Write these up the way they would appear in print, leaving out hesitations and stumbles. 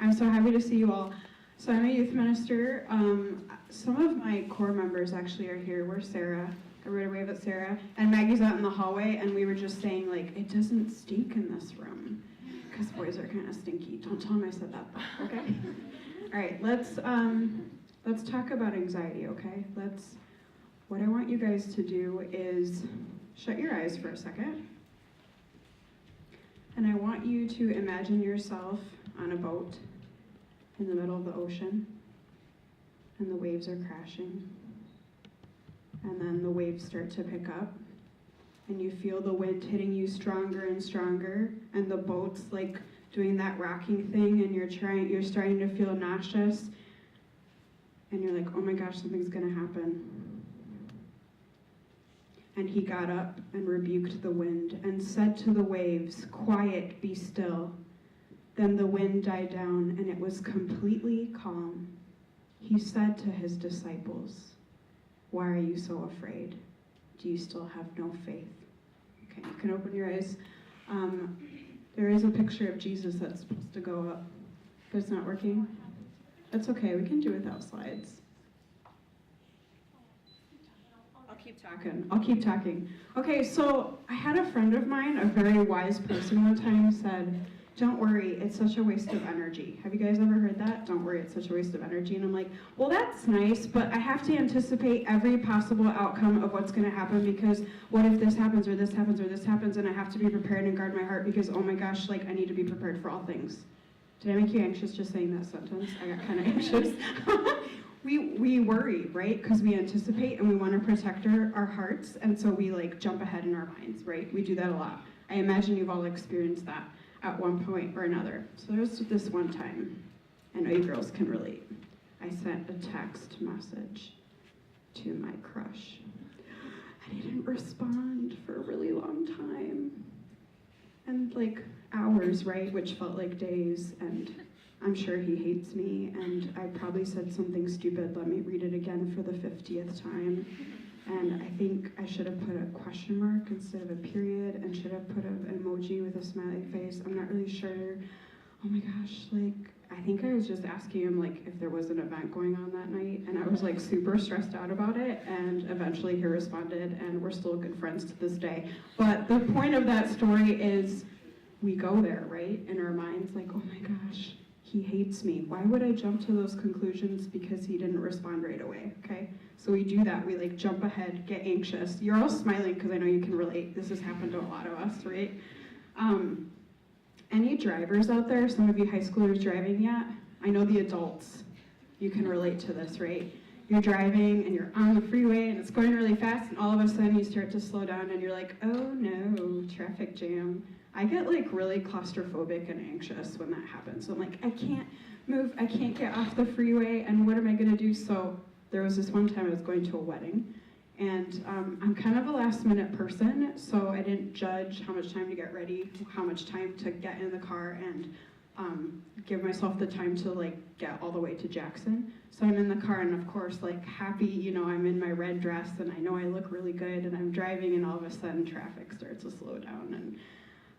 I'm so happy to see you all. So I'm a youth minister. Some of my core members actually are here. Where's Sarah? Everybody wave at Sarah. And Maggie's out in the hallway, and we were just saying, like, it doesn't stink in this room, because boys are kind of stinky. Don't tell them I said that, though, okay? All right, let's talk about anxiety, okay? What I want you guys to do is shut your eyes for a second. And I want you to imagine yourself on a boat in the middle of the ocean, and the waves are crashing. And then the waves start to pick up, and you feel the wind hitting you stronger and stronger, and the boat's like doing that rocking thing, and you're starting to feel nauseous, and you're like, oh my gosh, something's gonna happen. And he got up and rebuked the wind and said to the waves, quiet, be still. Then the wind died down, and it was completely calm. He said to his disciples, why are you so afraid? Do you still have no faith? Okay, you can open your eyes. There is a picture of Jesus that's supposed to go up, but it's not working. That's okay, we can do without slides. I'll keep talking. Okay, so I had a friend of mine, a very wise person one time, said, don't worry, it's such a waste of energy. Have you guys ever heard that? Don't worry, it's such a waste of energy. And I'm like, well, that's nice, but I have to anticipate every possible outcome of what's going to happen, because what if this happens or this happens or this happens, and I have to be prepared and guard my heart because, oh my gosh, like I need to be prepared for all things. Did I make you anxious just saying that sentence? I got kind of anxious. We worry, right? Because we anticipate and we want to protect our hearts, and so we like jump ahead in our minds, right? We do that a lot. I imagine you've all experienced that at one point or another. So there was this one time, I know you girls can relate. I sent a text message to my crush, and he didn't respond for a really long time. And like hours, right? Which felt like days, and I'm sure he hates me, and I probably said something stupid. Let me read it again for the 50th time. And I think I should have put a question mark instead of a period, and should have put an emoji with a smiley face. I'm not really sure. Oh my gosh, like, I think I was just asking him like if there was an event going on that night, and I was like super stressed out about it, and eventually he responded, and we're still good friends to this day. But the point of that story is we go there, right? In our minds, like, oh my gosh, he hates me. Why would I jump to those conclusions because he didn't respond right away, okay? So we do that, we like jump ahead, get anxious. You're all smiling because I know you can relate. This has happened to a lot of us, right? Any drivers out there? Some of you high schoolers driving yet? I know the adults, you can relate to this, right? You're driving and you're on the freeway and it's going really fast, and all of a sudden you start to slow down and you're like, oh no, traffic jam. I get like really claustrophobic and anxious when that happens. So I'm like, I can't move, I can't get off the freeway, and what am I gonna do? So there was this one time I was going to a wedding, and I'm kind of a last minute person, so I didn't judge how much time to get ready, how much time to get in the car, and give myself the time to like get all the way to Jackson. So I'm in the car, and of course, like happy, you know, I'm in my red dress and I know I look really good, and I'm driving, and all of a sudden traffic starts to slow down, and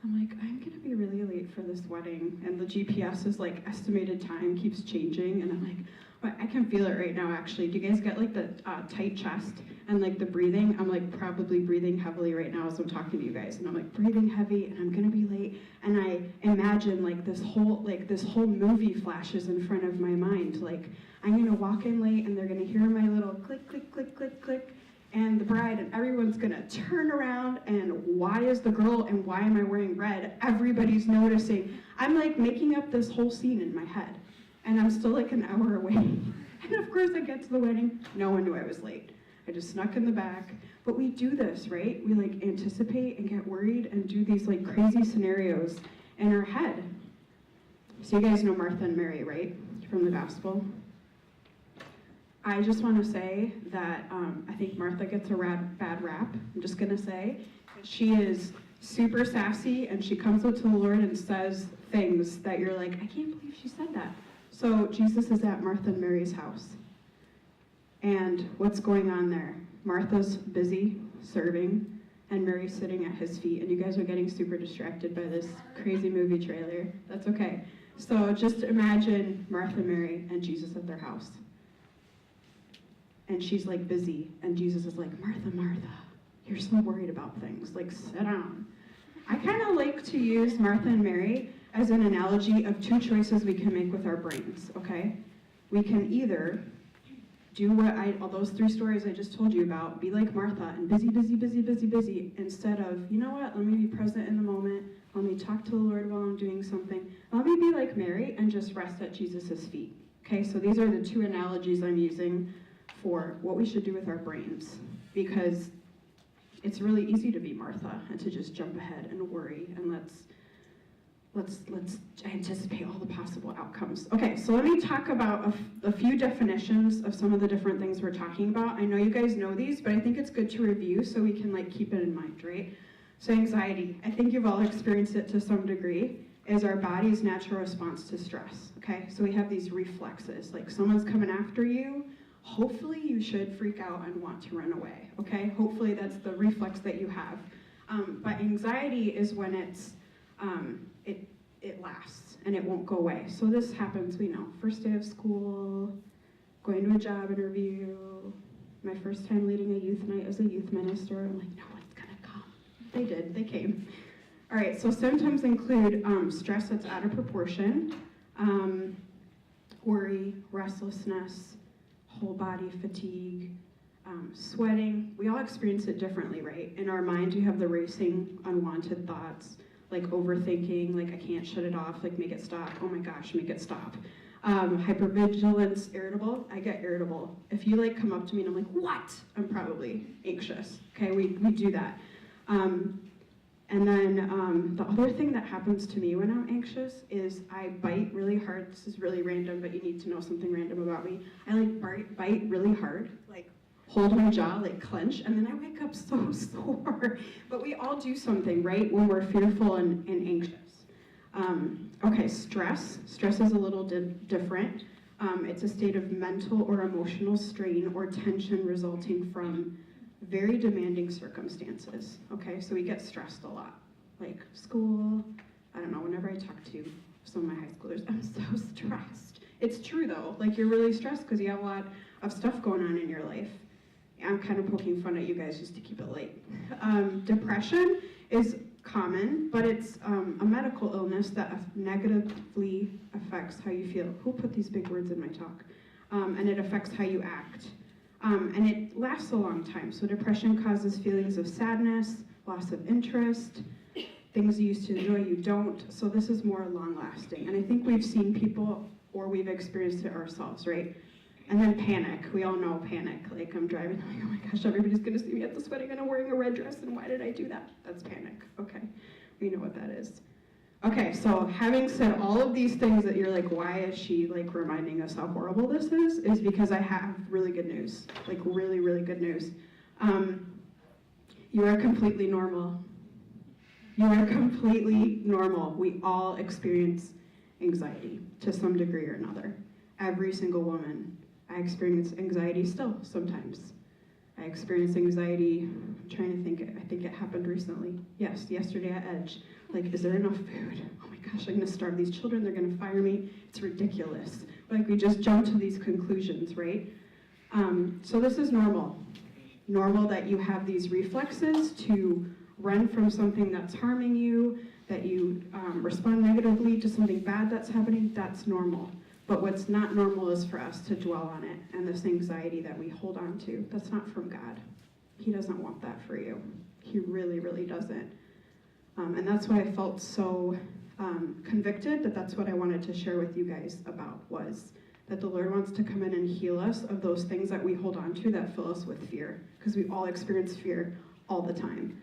I'm like, I'm gonna be really late for this wedding, and the GPS is like estimated time keeps changing, and I'm like, well, I can feel it right now actually. Do you guys get like the tight chest and like the breathing? I'm like probably breathing heavily right now as I'm talking to you guys, and I'm like breathing heavy, and I'm gonna be late, and I imagine like this whole movie flashes in front of my mind. Like I'm gonna walk in late, and they're gonna hear my little click, click, click, click, click, and the bride, and everyone's gonna turn around, and why is the girl and why am I wearing red? Everybody's noticing. I'm like making up this whole scene in my head, and I'm still like an hour away. And of course I get to the wedding, no one knew I was late. I just snuck in the back. But we do this, right? We like anticipate and get worried and do these like crazy scenarios in our head. So you guys know Martha and Mary, right? From the gospel. I just want to say that I think Martha gets a bad rap. I'm just going to say she is super sassy, and she comes up to the Lord and says things that you're like, I can't believe she said that. So Jesus is at Martha and Mary's house. And what's going on there? Martha's busy serving, and Mary's sitting at his feet. And you guys are getting super distracted by this crazy movie trailer. That's okay. So just imagine Martha, Mary, and Jesus at their house. And she's like busy, and Jesus is like, Martha, Martha, you're so worried about things, like sit down. I kind of like to use Martha and Mary as an analogy of two choices we can make with our brains, okay? We can either do all those three stories I just told you about, be like Martha and busy, busy, busy, busy, busy, instead of, you know what, let me be present in the moment, let me talk to the Lord while I'm doing something, let me be like Mary and just rest at Jesus' feet, okay? So these are the two analogies I'm using for what we should do with our brains, because it's really easy to be Martha and to just jump ahead and worry, and let's anticipate all the possible outcomes. Okay, so let me talk about a few definitions of some of the different things we're talking about. I know you guys know these, but I think it's good to review so we can like keep it in mind, right? So anxiety, I think you've all experienced it to some degree, is our body's natural response to stress, okay? So we have these reflexes, like someone's coming after you, hopefully you should freak out and want to run away, okay? Hopefully that's the reflex that you have. But anxiety is when it lasts and it won't go away. So this happens, we know, first day of school, going to a job interview, my first time leading a youth night as a youth minister. I'm like, no one's gonna come. They did, they came. All right, so symptoms include stress that's out of proportion, worry, restlessness, whole body fatigue, sweating. We all experience it differently, right? In our mind, you have the racing, unwanted thoughts, like overthinking, like I can't shut it off, like make it stop. Oh my gosh, make it stop. Hypervigilance, irritable. I get irritable. If you like come up to me and I'm like, what? I'm probably anxious. Okay, we do that. And then the other thing that happens to me when I'm anxious is I bite really hard. This is really random, but you need to know something random about me. I like bite really hard, like hold my jaw, like clench, and then I wake up so sore. But we all do something, right, when we're fearful and anxious. Okay, stress. Stress is a little different. It's a state of mental or emotional strain or tension resulting from very demanding circumstances, okay? So we get stressed a lot, like school, I don't know, whenever I talk to some of my high schoolers, I'm so stressed. It's true though, like you're really stressed because you have a lot of stuff going on in your life. I'm kind of poking fun at you guys just to keep it light. Depression is common, but it's a medical illness that negatively affects how you feel. Who put these big words in my talk? And it affects how you act. And it lasts a long time. So depression causes feelings of sadness, loss of interest, things you used to enjoy, you don't. So this is more long lasting. And I think we've seen people, or we've experienced it ourselves, right? And then panic. We all know panic. Like I'm driving, I'm like, oh my gosh, everybody's gonna see me at this wedding and I'm wearing a red dress, and why did I do that? That's panic. Okay, we know what that is. Okay, so having said all of these things that you're like, why is she like reminding us how horrible this is because I have really good news, like really, really good news. You are completely normal. You are completely normal. We all experience anxiety to some degree or another. Every single woman. I experience anxiety still sometimes. I experience anxiety, I'm trying to think, I think it happened recently. Yes, yesterday at Edge. Like, is there enough food? Oh my gosh, I'm gonna starve these children, they're gonna fire me. It's ridiculous. Like, we just jump to these conclusions, right? So this is normal. Normal that you have these reflexes to run from something that's harming you, that you respond negatively to something bad that's happening, that's normal. But what's not normal is for us to dwell on it, and this anxiety that we hold on to, that's not from God. He doesn't want that for you. He really, really doesn't. And that's why I felt so convicted that that's what I wanted to share with you guys about, was that the Lord wants to come in and heal us of those things that we hold on to that fill us with fear, because we all experience fear all the time.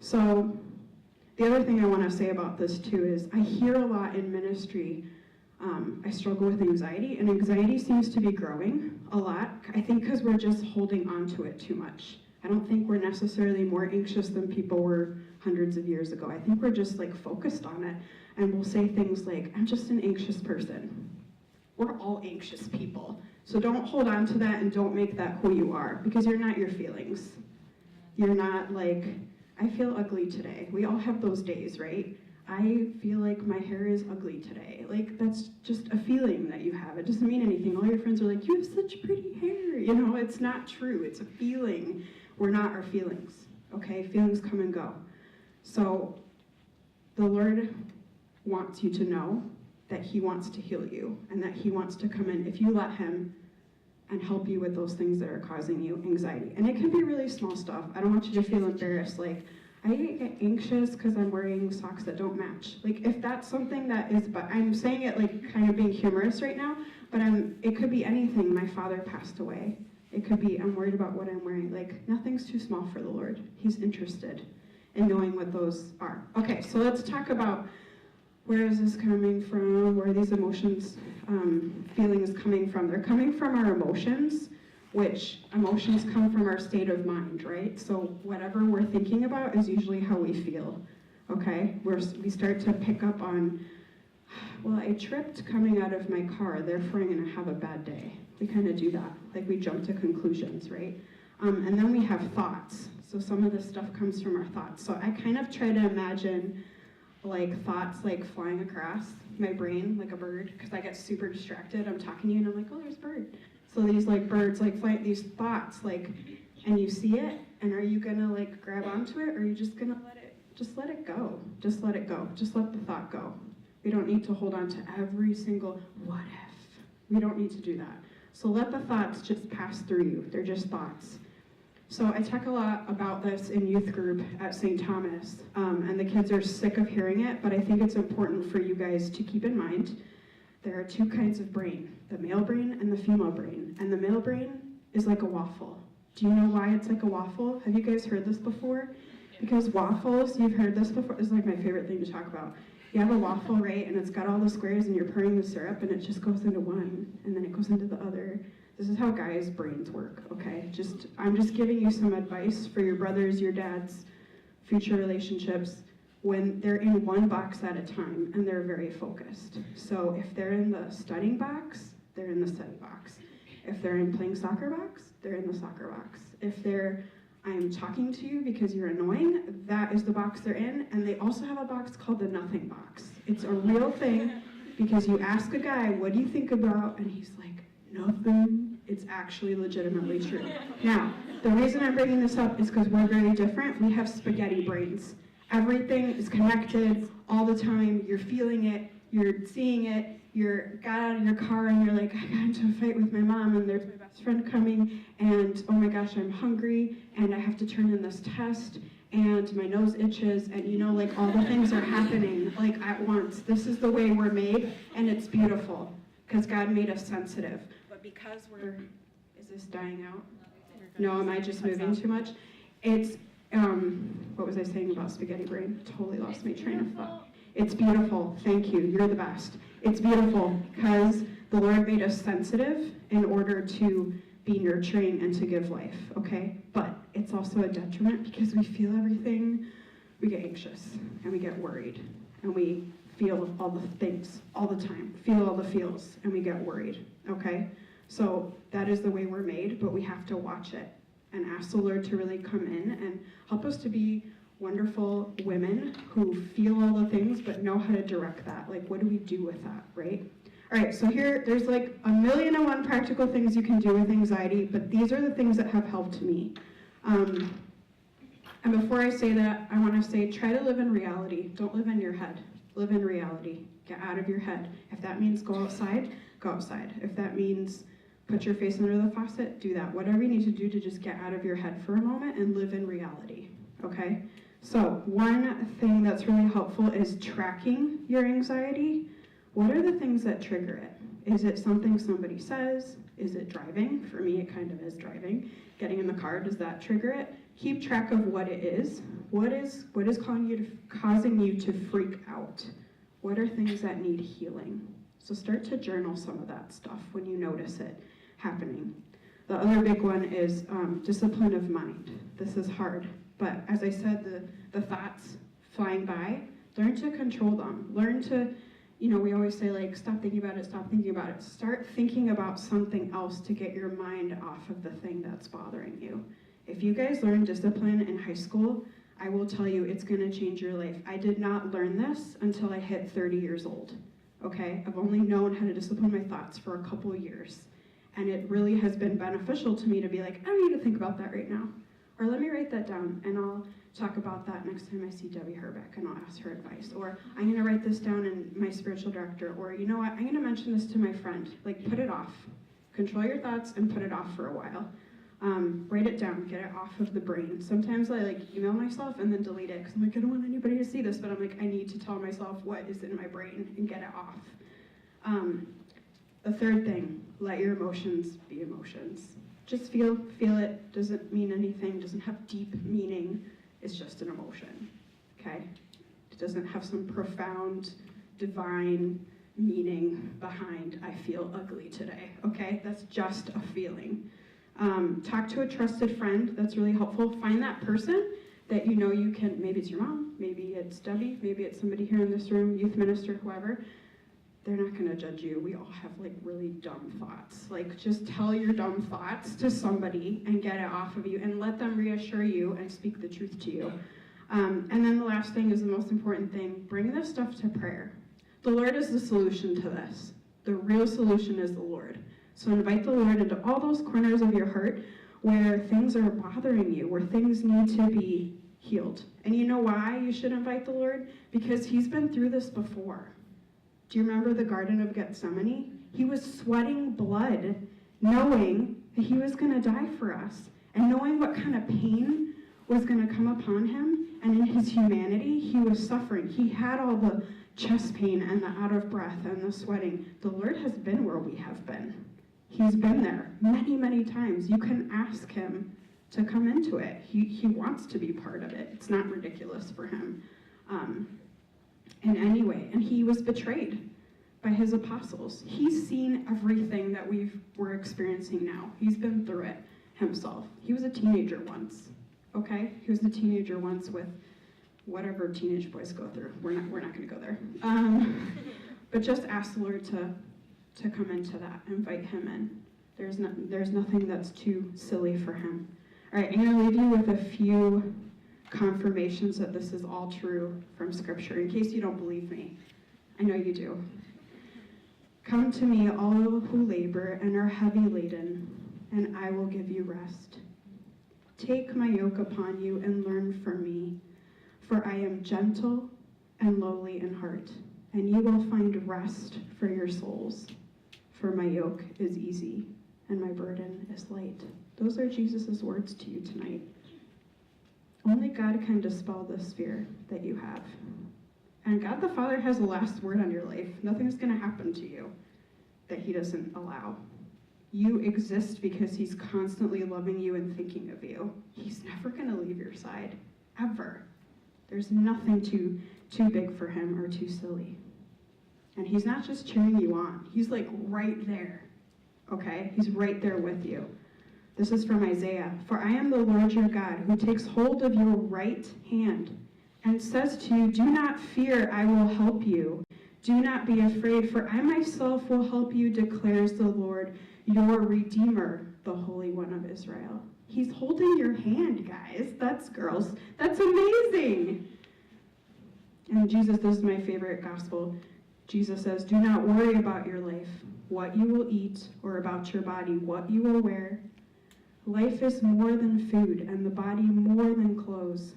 So the other thing I want to say about this too is I hear a lot in ministry, I struggle with anxiety, and anxiety seems to be growing a lot, I think because we're just holding on to it too much. I don't think we're necessarily more anxious than people were hundreds of years ago. I think we're just like focused on it, and we'll say things like, I'm just an anxious person. We're all anxious people. So don't hold on to that and don't make that who you are, because you're not your feelings. You're not like, I feel ugly today. We all have those days, right? I feel like my hair is ugly today. Like, that's just a feeling that you have. It doesn't mean anything. All your friends are like, you have such pretty hair. You know, it's not true. It's a feeling. We're not our feelings, okay? Feelings come and go. So the Lord wants you to know that he wants to heal you and that he wants to come in if you let him and help you with those things that are causing you anxiety. And it can be really small stuff. I don't want you to feel embarrassed, like, I get anxious because I'm wearing socks that don't match. Like, if that's something that is, but I'm saying it like kind of being humorous right now, but it could be anything. My father passed away. It could be, I'm worried about what I'm wearing. Like, nothing's too small for the Lord. He's interested in knowing what those are. Okay, so let's talk about where is this coming from? Where are these emotions, feelings coming from? They're coming from our emotions, which emotions come from our state of mind, right? So whatever we're thinking about is usually how we feel, okay? We start to pick up on, well, I tripped coming out of my car, therefore I'm gonna have a bad day. We kind of do that, like we jump to conclusions, right? And then we have thoughts. So some of this stuff comes from our thoughts. So I kind of try to imagine like thoughts like flying across my brain like a bird, because I get super distracted. I'm talking to you and I'm like, oh, there's a bird. So these like birds like fly, these thoughts like, and you see it, and are you gonna like grab onto it, or are you just gonna let it go? Just let it go. Just let the thought go. We don't need to hold on to every single what if. We don't need to do that. So let the thoughts just pass through you. They're just thoughts. So I talk a lot about this in youth group at St. Thomas, and the kids are sick of hearing it, but I think it's important for you guys to keep in mind there are two kinds of brain, the male brain and the female brain. And the male brain is like a waffle. Do you know why it's like a waffle? Have you guys heard this before? Because waffles, you've heard this before, this is like my favorite thing to talk about. You have a waffle, right, and it's got all the squares and you're pouring the syrup and it just goes into one and then it goes into the other. This is how guys' brains work, okay? I'm just giving you some advice for your brothers, your dads, future relationships, when they're in one box at a time and they're very focused. So if they're in the studying box, they're in the study box. If they're in playing soccer box, they're in the soccer box. If they're, I'm talking to you because you're annoying, that is the box they're in. And they also have a box called the nothing box. It's a real thing because you ask a guy, what do you think about? And he's like, nothing. It's actually legitimately true. Now, the reason I'm bringing this up is because we're very different. We have spaghetti brains. Everything is connected all the time. You're feeling it, you're seeing it, you're got out of your car and you're like, I got into a fight with my mom and there's my best friend coming and oh my gosh, I'm hungry and I have to turn in this test and my nose itches and you know, like all the things are happening like at once. This is the way we're made and it's beautiful because God made us sensitive. But because is this dying out? No, am I just moving too much? It's, what was I saying about spaghetti brain? Totally lost my train of thought. It's beautiful. Thank you. You're the best. It's beautiful because the Lord made us sensitive in order to be nurturing and to give life, okay? But it's also a detriment because we feel everything. We get anxious and we get worried and we feel all the things all the time, feel all the feels, and we get worried, okay? So that is the way we're made, but we have to watch it and ask the Lord to really come in and help us to be wonderful women who feel all the things but know how to direct that. Like, what do we do with that, right? All right, so there's like 1,000,001 practical things you can do with anxiety, but these are the things that have helped me. And before I say that, I want to say, try to live in reality. Don't live in your head. Live in reality. Get out of your head. If that means go outside, go outside. If that means put your face under the faucet, do that. Whatever you need to do to just get out of your head for a moment and live in reality, okay? So one thing that's really helpful is tracking your anxiety. What are the things that trigger it? Is it something somebody says? Is it driving? For me, it kind of is driving. Getting in the car, does that trigger it? Keep track of what it is. What is causing you to freak out? What are things that need healing? So start to journal some of that stuff when you notice it happening. The other big one is discipline of mind. This is hard, but as I said, the thoughts flying by, learn to control them. Learn to, we always say like, stop thinking about it, stop thinking about it. Start thinking about something else to get your mind off of the thing that's bothering you. If you guys learn discipline in high school, I will tell you, it's going to change your life. I did not learn this until I hit 30 years old, okay? I've only known how to discipline my thoughts for a couple years, and it really has been beneficial to me to be like, I don't need to think about that right now, or let me write that down, and I'll talk about that next time I see Debbie Herbeck, and I'll ask her advice, or I'm going to write this down in my spiritual director, or you know what, I'm going to mention this to my friend. Like, put it off. Control your thoughts and put it off for a while. Write it down, get it off of the brain. Sometimes I like email myself and then delete it because I'm like, I don't want anybody to see this, but I'm like, I need to tell myself what is in my brain and get it off. The third thing, let your emotions be emotions. Just feel it, doesn't mean anything, doesn't have deep meaning, it's just an emotion, okay? It doesn't have some profound, divine meaning behind, I feel ugly today, okay? That's just a feeling. Talk to a trusted friend, that's really helpful. Find that person that you know you can, maybe it's your mom, maybe it's Debbie, maybe it's somebody here in this room, youth minister, whoever. They're not gonna judge you. We all have like really dumb thoughts. Like just tell your dumb thoughts to somebody and get it off of you and let them reassure you and speak the truth to you. And then the last thing is the most important thing, bring this stuff to prayer. The Lord is the solution to this. The real solution is the Lord. So invite the Lord into all those corners of your heart where things are bothering you, where things need to be healed. And you know why you should invite the Lord? Because he's been through this before. Do you remember the Garden of Gethsemane? He was sweating blood, knowing that he was going to die for us, and knowing what kind of pain was going to come upon him. And in his humanity, he was suffering. He had all the chest pain and the out of breath and the sweating. The Lord has been where we have been. He's been there many, many times. You can ask him to come into it. He wants to be part of it. It's not ridiculous for him in any way. And he was betrayed by his apostles. He's seen everything that we're experiencing now. He's been through it himself. He was a teenager once, okay? He was a teenager once with whatever teenage boys go through. We're not going to go there. But just ask the Lord to come into that. Invite him in. There's nothing that's too silly for him. All right, I'm going to leave you with a few confirmations that this is all true from Scripture, in case you don't believe me. I know you do. Come to me, all who labor and are heavy laden, and I will give you rest. Take my yoke upon you and learn from me, for I am gentle and lowly in heart, and you will find rest for your souls. For my yoke is easy and my burden is light. Those are Jesus' words to you tonight. Only God can dispel this fear that you have. And God the Father has the last word on your life. Nothing's going to happen to you that he doesn't allow. You exist because he's constantly loving you and thinking of you. He's never going to leave your side, ever. There's nothing too big for him or too silly. And he's not just cheering you on. He's like right there, okay? He's right there with you. This is from Isaiah. For I am the Lord your God, who takes hold of your right hand and says to you, do not fear, I will help you. Do not be afraid, for I myself will help you, declares the Lord, your Redeemer, the Holy One of Israel. He's holding your hand, guys. That's amazing. And Jesus, this is my favorite gospel. Jesus says, do not worry about your life, what you will eat, or about your body, what you will wear. Life is more than food, and the body more than clothes.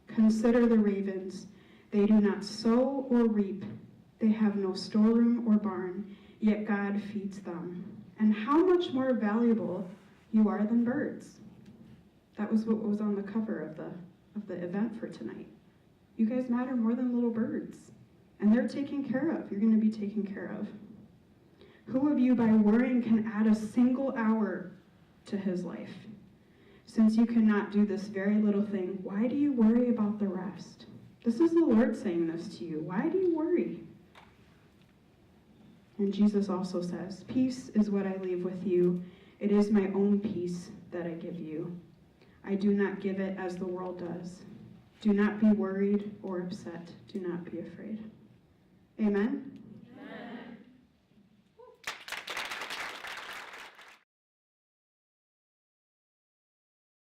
Consider the ravens. They do not sow or reap. They have no storeroom or barn, yet God feeds them. And how much more valuable you are than birds. That was what was on the cover of the event for tonight. You guys matter more than little birds. And they're taken care of. You're going to be taken care of. Who of you by worrying can add a single hour to his life? Since you cannot do this very little thing, why do you worry about the rest? This is the Lord saying this to you. Why do you worry? And Jesus also says, peace is what I leave with you. It is my own peace that I give you. I do not give it as the world does. Do not be worried or upset. Do not be afraid. Amen.